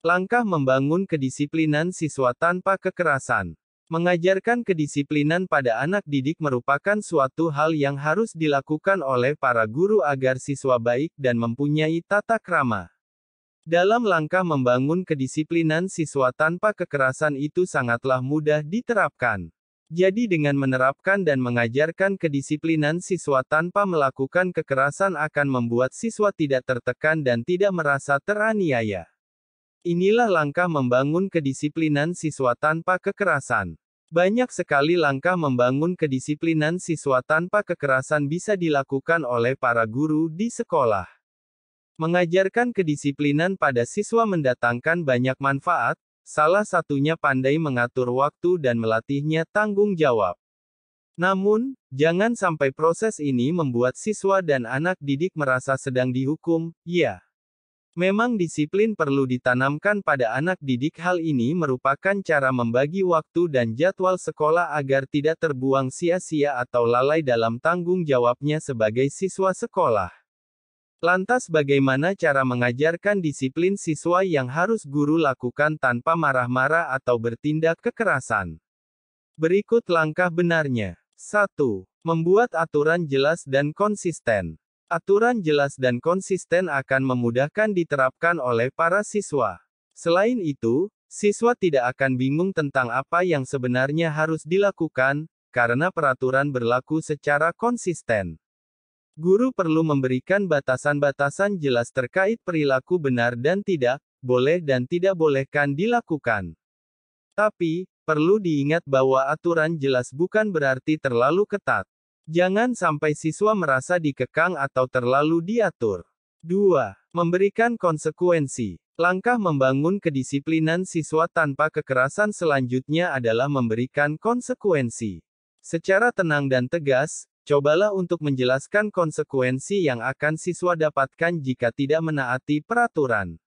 Langkah membangun kedisiplinan siswa tanpa kekerasan. Mengajarkan kedisiplinan pada anak didik merupakan suatu hal yang harus dilakukan oleh para guru agar siswa baik dan mempunyai tata krama. Dalam langkah membangun kedisiplinan siswa tanpa kekerasan itu sangatlah mudah diterapkan. Jadi dengan menerapkan dan mengajarkan kedisiplinan siswa tanpa melakukan kekerasan akan membuat siswa tidak tertekan dan tidak merasa teraniaya. Inilah langkah membangun kedisiplinan siswa tanpa kekerasan. Banyak sekali langkah membangun kedisiplinan siswa tanpa kekerasan bisa dilakukan oleh para guru di sekolah. Mengajarkan kedisiplinan pada siswa mendatangkan banyak manfaat, salah satunya pandai mengatur waktu dan melatihnya tanggung jawab. Namun, jangan sampai proses ini membuat siswa dan anak didik merasa sedang dihukum, ya. Memang disiplin perlu ditanamkan pada anak didik. Hal ini merupakan cara membagi waktu dan jadwal sekolah agar tidak terbuang sia-sia atau lalai dalam tanggung jawabnya sebagai siswa sekolah. Lantas bagaimana cara mengajarkan disiplin siswa yang harus guru lakukan tanpa marah-marah atau bertindak kekerasan? Berikut langkah benarnya. 1. Membuat aturan jelas dan konsisten. Aturan jelas dan konsisten akan memudahkan diterapkan oleh para siswa. Selain itu, siswa tidak akan bingung tentang apa yang sebenarnya harus dilakukan, karena peraturan berlaku secara konsisten. Guru perlu memberikan batasan-batasan jelas terkait perilaku benar dan tidak, boleh dan tidak bolehkan dilakukan. Tapi, perlu diingat bahwa aturan jelas bukan berarti terlalu ketat. Jangan sampai siswa merasa dikekang atau terlalu diatur. 2. Memberikan konsekuensi. Langkah membangun kedisiplinan siswa tanpa kekerasan selanjutnya adalah memberikan konsekuensi. Secara tenang dan tegas, cobalah untuk menjelaskan konsekuensi yang akan siswa dapatkan jika tidak menaati peraturan.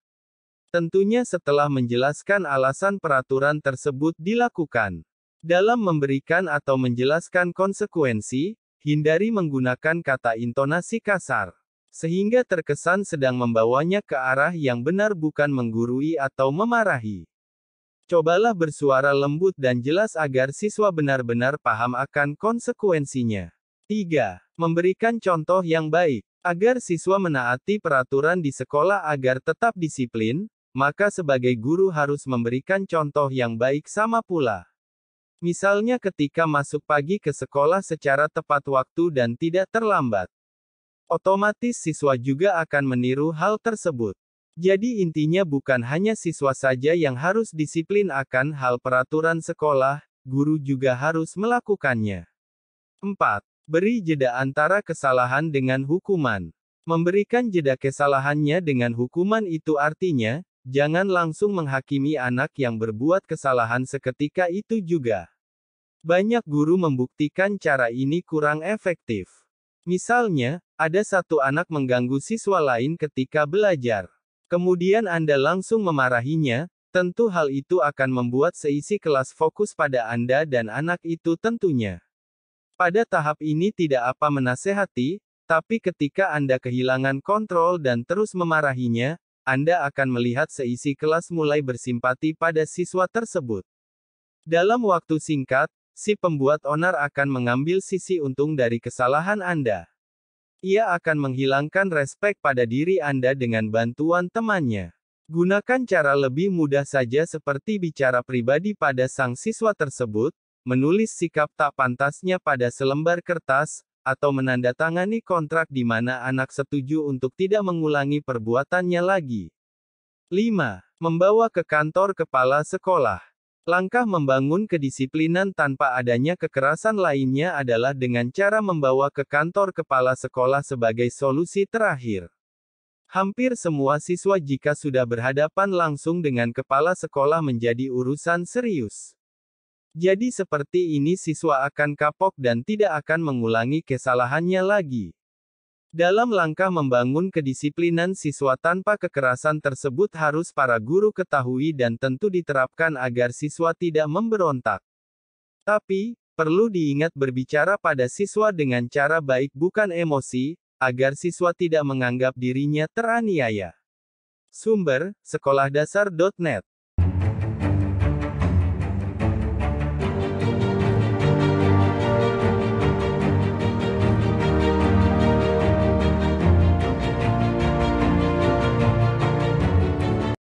Tentunya setelah menjelaskan alasan peraturan tersebut dilakukan. Dalam memberikan atau menjelaskan konsekuensi, hindari menggunakan kata intonasi kasar, sehingga terkesan sedang membawanya ke arah yang benar bukan menggurui atau memarahi. Cobalah bersuara lembut dan jelas agar siswa benar-benar paham akan konsekuensinya. 3. Memberikan contoh yang baik. Agar siswa menaati peraturan di sekolah agar tetap disiplin, maka sebagai guru harus memberikan contoh yang baik sama pula. Misalnya ketika masuk pagi ke sekolah secara tepat waktu dan tidak terlambat. Otomatis siswa juga akan meniru hal tersebut. Jadi intinya bukan hanya siswa saja yang harus disiplin akan hal peraturan sekolah, guru juga harus melakukannya. 4. Beri jeda antara kesalahan dengan hukuman. Memberikan jeda kesalahannya dengan hukuman itu artinya, jangan langsung menghakimi anak yang berbuat kesalahan seketika itu juga. Banyak guru membuktikan cara ini kurang efektif. Misalnya, ada satu anak mengganggu siswa lain ketika belajar. Kemudian Anda langsung memarahinya, tentu hal itu akan membuat seisi kelas fokus pada Anda dan anak itu tentunya. Pada tahap ini tidak apa menasehati, tapi ketika Anda kehilangan kontrol dan terus memarahinya, Anda akan melihat seisi kelas mulai bersimpati pada siswa tersebut. Dalam waktu singkat, si pembuat onar akan mengambil sisi untung dari kesalahan Anda. Ia akan menghilangkan respek pada diri Anda dengan bantuan temannya. Gunakan cara lebih mudah saja seperti bicara pribadi pada sang siswa tersebut, menulis sikap tak pantasnya pada selembar kertas, atau menandatangani kontrak di mana anak setuju untuk tidak mengulangi perbuatannya lagi. 5. Membawa ke kantor kepala sekolah. Langkah membangun kedisiplinan tanpa adanya kekerasan lainnya adalah dengan cara membawa ke kantor kepala sekolah sebagai solusi terakhir. Hampir semua siswa jika sudah berhadapan langsung dengan kepala sekolah menjadi urusan serius. Jadi seperti ini siswa akan kapok dan tidak akan mengulangi kesalahannya lagi. Dalam langkah membangun kedisiplinan siswa tanpa kekerasan tersebut harus para guru ketahui dan tentu diterapkan agar siswa tidak memberontak. Tapi, perlu diingat berbicara pada siswa dengan cara baik bukan emosi, agar siswa tidak menganggap dirinya teraniaya. Sumber, sekolahdasar.net.